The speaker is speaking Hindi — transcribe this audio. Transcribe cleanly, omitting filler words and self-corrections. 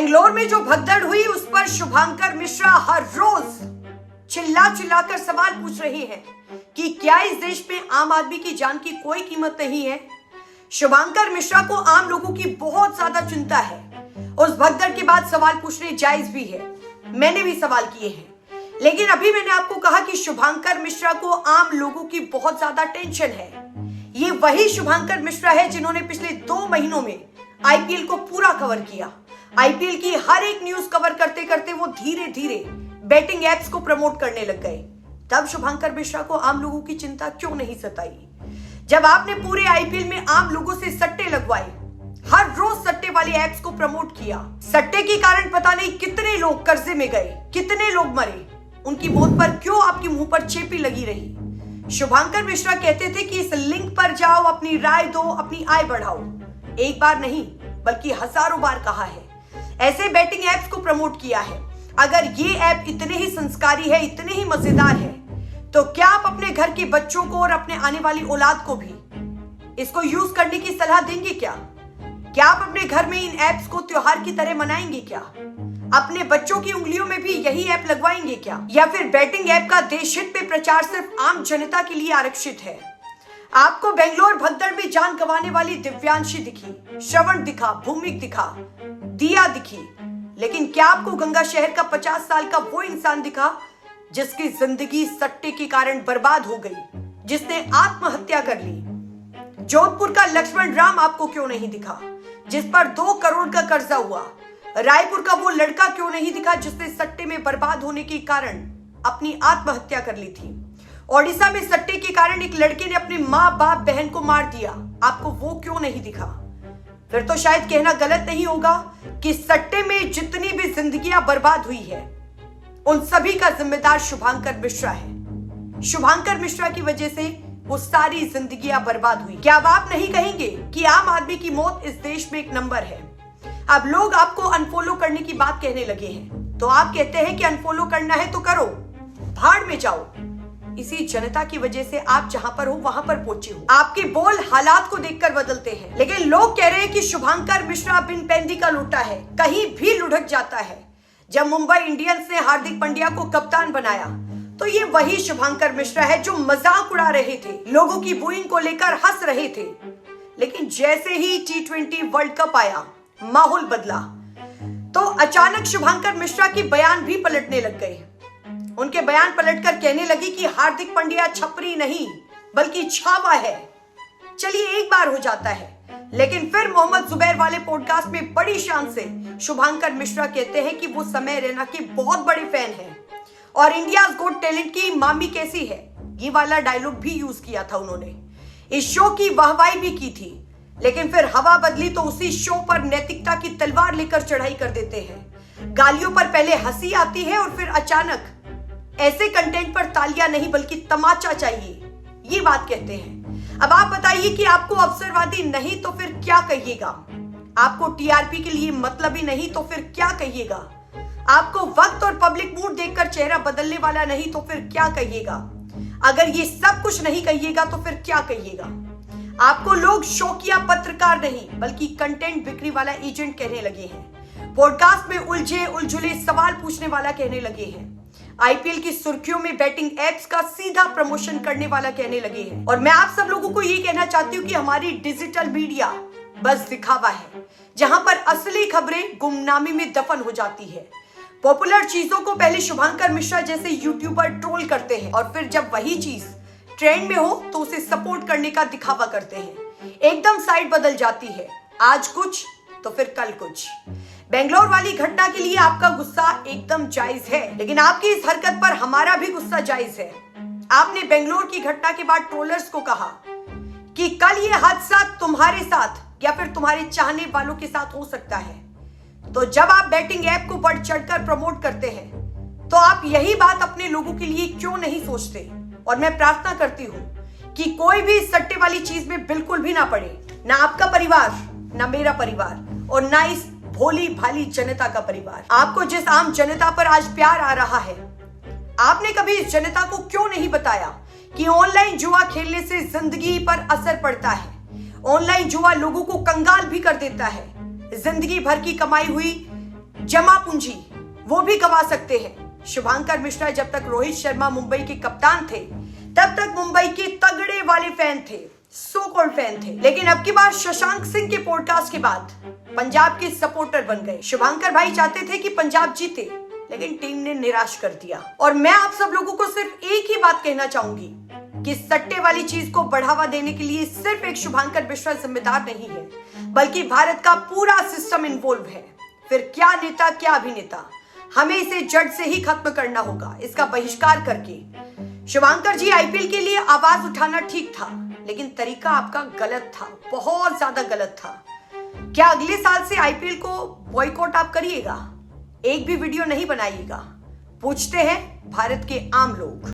बेंगलोर में जो भगदड़ हुई उस पर शुभांकर मिश्रा हर रोज चिल्ला चिल्लाकर सवाल पूछ रही हैं कि क्या इस देश में आम आदमी की जान की कोई कीमत नहीं है। शुभांकर मिश्रा को आम लोगों की बहुत ज्यादा चिंता है। उस भगदड़ के बाद सवाल पूछने जायज भी है, मैंने भी सवाल किए हैं, लेकिन अभी मैंने आपको कहा कि शुभांकर मिश्रा को आम लोगों की बहुत ज्यादा टेंशन है। ये वही शुभांकर मिश्रा है जिन्होंने पिछले 2 महीनों में आईपीएल को पूरा कवर किया। आईपीएल की हर एक न्यूज कवर करते करते वो धीरे धीरे बैटिंग एप्स को प्रमोट करने लग गए। तब शुभांकर मिश्रा को आम लोगों की चिंता क्यों नहीं सताई? जब आपने पूरे आईपीएल में आम लोगों से सट्टे लगवाए, हर रोज सट्टे वाले एप्स को प्रमोट किया, सट्टे के कारण पता नहीं कितने लोग कर्जे में गए, कितने लोग मरे, उनकी मौत पर क्यों आपके मुंह पर चेपी लगी रही? शुभांकर मिश्रा कहते थे कि इस लिंक पर जाओ, अपनी राय दो, अपनी आय बढ़ाओ। एक बार नहीं बल्कि हजारों बार कहा है, ऐसे बैटिंग एप्स को प्रमोट किया है। अगर ये ऐप इतने ही संस्कारी है, इतने ही मजेदार है, तो क्या आप अपने घर के बच्चों को और अपने आने वाली औलाद को भी इसको यूज करने की सलाह देंगे क्या? क्या आप अपने घर में इन एप्स को त्योहार की तरह मनाएंगे क्या? अपने बच्चों की उंगलियों में भी यही ऐप लगवाएंगे क्या? या फिर बैटिंग ऐप का देश हित में प्रचार सिर्फ आम जनता के लिए आरक्षित है? आपको बेंगलोर भगदड़ में जान गंवाने वाली दिव्यांशी दिखी, श्रवण दिखा, भूमिक दिखा, दिया दिखी, लेकिन क्या आपको गंगा शहर का 50 साल का वो इंसान दिखा जिसकी जिंदगी सट्टे के कारण बर्बाद हो गई, जिसने आत्महत्या कर ली? जोधपुर का लक्ष्मण राम आपको क्यों नहीं दिखा जिस पर 2 करोड़ का कर्जा हुआ? रायपुर का वो लड़का क्यों नहीं दिखा जिसने सट्टे में बर्बाद होने के कारण अपनी आत्महत्या कर ली थी? ओडिशा में सट्टे के कारण एक लड़के ने अपनी माँ बाप बहन को मार दिया, आपको वो क्यों नहीं दिखा? फिर तो शायद कहना गलत नहीं होगा कि सट्टे में जितनी भी जिंदगियां बर्बाद हुई है उन सभी का जिम्मेदार शुभांकर मिश्रा है। शुभांकर मिश्रा की वजह से वो सारी जिंदगियां बर्बाद हुई। क्या अब आप नहीं कहेंगे कि आम आदमी की मौत इस देश में एक नंबर है? अब लोग आपको अनफॉलो करने की बात कहने लगे हैं, तो आप कहते हैं कि अनफॉलो करना है तो करो, भाड़ में जाओ। इसी जनता की वजह से आप जहां पर हो वहां पर पहुंचे हो। आपके बोल हालात को देखकर बदलते हैं, लेकिन लोग कह रहे हैं कि शुभांकर मिश्रा बिन पैंदी का लूटा है, कहीं भी लुढ़क जाता है। जब मुंबई इंडियंस ने हार्दिक पांड्या को कप्तान बनाया तो ये वही शुभांकर मिश्रा है जो मजाक उड़ा रहे थे, लोगों की बूइंग को लेकर हंस रहे थे। लेकिन जैसे ही T20 वर्ल्ड कप आया, माहौल बदला, तो अचानक शुभांकर मिश्रा के बयान भी पलटने लग गए। उनके बयान पलटकर कहने लगी कि हार्दिक पांड्या छपरी नहीं बल्कि छावा है। चलिए एक बार हो जाता है, लेकिन फिर मोहम्मद जुबैर वाले पॉडकास्ट में बड़ी शान से शुभांकर मिश्रा कहते हैं कि वो समय रैना के बहुत बड़े फैन हैं और इंडियाज गॉट टैलेंट की मामी कैसी है, ये वाला डायलॉग भी यूज किया था उन्होंने। इस शो की वाहवाही भी की थी, लेकिन फिर हवा बदली तो उसी शो पर नैतिकता की तलवार लेकर चढ़ाई कर देते हैं। गालियों पर पहले हंसी आती है और फिर अचानक ऐसे कंटेंट पर तालियां नहीं बल्कि तमाचा चाहिए, ये बात कहते हैं। अब आप बताइए कि आपको अवसरवादी नहीं तो फिर क्या कहिएगा? आपको टीआरपी के लिए मतलब ही नहीं तो फिर क्या कहिएगा? आपको वक्त और पब्लिक मूड देखकर चेहरा बदलने वाला नहीं तो फिर क्या कहिएगा? अगर ये सब कुछ नहीं कहिएगा तो फिर क्या कहिएगा? आपको लोग शौकिया पत्रकार नहीं बल्कि कंटेंट बिक्री वाला एजेंट कहने लगे हैं। पॉडकास्ट में उलझे उलझुले सवाल पूछने वाला कहने लगे हैं। आईपीएल की सुर्खियों में बैटिंग एप्स का सीधा प्रमोशन करने वाला कहने लगे हैं। और मैं आप सब लोगों को ये कहना चाहती हूँ कि हमारी डिजिटल मीडिया बस दिखावा है, जहां पर असली खबरें गुमनामी में दफन हो जाती है। पॉपुलर चीजों को पहले शुभांकर मिश्रा जैसे यूट्यूबर ट्रोल करते हैं और फिर जब वही चीज ट्रेंड में हो तो उसे सपोर्ट करने का दिखावा करते हैं। एकदम साइड बदल जाती है, आज कुछ तो फिर कल कुछ। बेंगलोर वाली घटना के लिए आपका गुस्सा एकदम जायज है, लेकिन आपकी इस हरकत पर हमारा भी गुस्सा जायज है। आपने बेंगलोर की घटना के बाद ट्रोलर्स को कहा कि कल ये हादसा तुम्हारे साथ या फिर तुम्हारे चाहने वालों के साथ हो सकता है। तो जब आप बैटिंग ऐप को बढ़ चढ़कर प्रमोट करते हैं तो आप यही बात अपने लोगों के लिए क्यों नहीं सोचते? और मैं प्रार्थना करती हूँ कि कोई भी सट्टे वाली चीज में बिल्कुल भी ना पड़े, ना आपका परिवार, ना मेरा परिवार और ना इस भोली भाली जनता का परिवार। आपको जिस आम जनता पर आज प्यार आ रहा है, आपने कभी इस जनता को क्यों नहीं बताया कि ऑनलाइन जुआ खेलने से जिंदगी पर असर पड़ता है? ऑनलाइन जुआ लोगों को कंगाल भी कर देता है। जिंदगी भर की कमाई हुई जमा पूंजी वो भी गवा सकते हैं। शुभंकर मिश्रा जब तक रोहित शर्मा मुंबई के कप्तान थे तब तक मुंबई के तगड़े वाले फैन थे, सो कॉल्ड फैन थे। लेकिन अब की बार शशांक सिंह के पॉडकास्ट के बाद पंजाब के सपोर्टर बन गए। शुभंकर भाई चाहते थे कि पंजाब जीते, लेकिन टीम ने निराश कर दिया। और मैं आप सब लोगों को सिर्फ एक ही बात कहना चाहूंगी कि सट्टे वाली चीज को बढ़ावा देने के लिए सिर्फ एक शुभंकर मिश्रा जिम्मेदार नहीं है, बल्कि भारत का पूरा सिस्टम इन्वॉल्व है। फिर क्या नेता क्या अभिनेता, हमें इसे जड़ से ही खत्म करना होगा, इसका बहिष्कार करके। शुभंकर जी, आईपीएल के लिए आवाज उठाना ठीक था, लेकिन तरीका आपका गलत था, बहुत ज्यादा गलत था। क्या अगले साल से आईपीएल को बॉयकॉट आप करिएगा? एक भी वीडियो नहीं बनाइएगा? पूछते हैं भारत के आम लोग।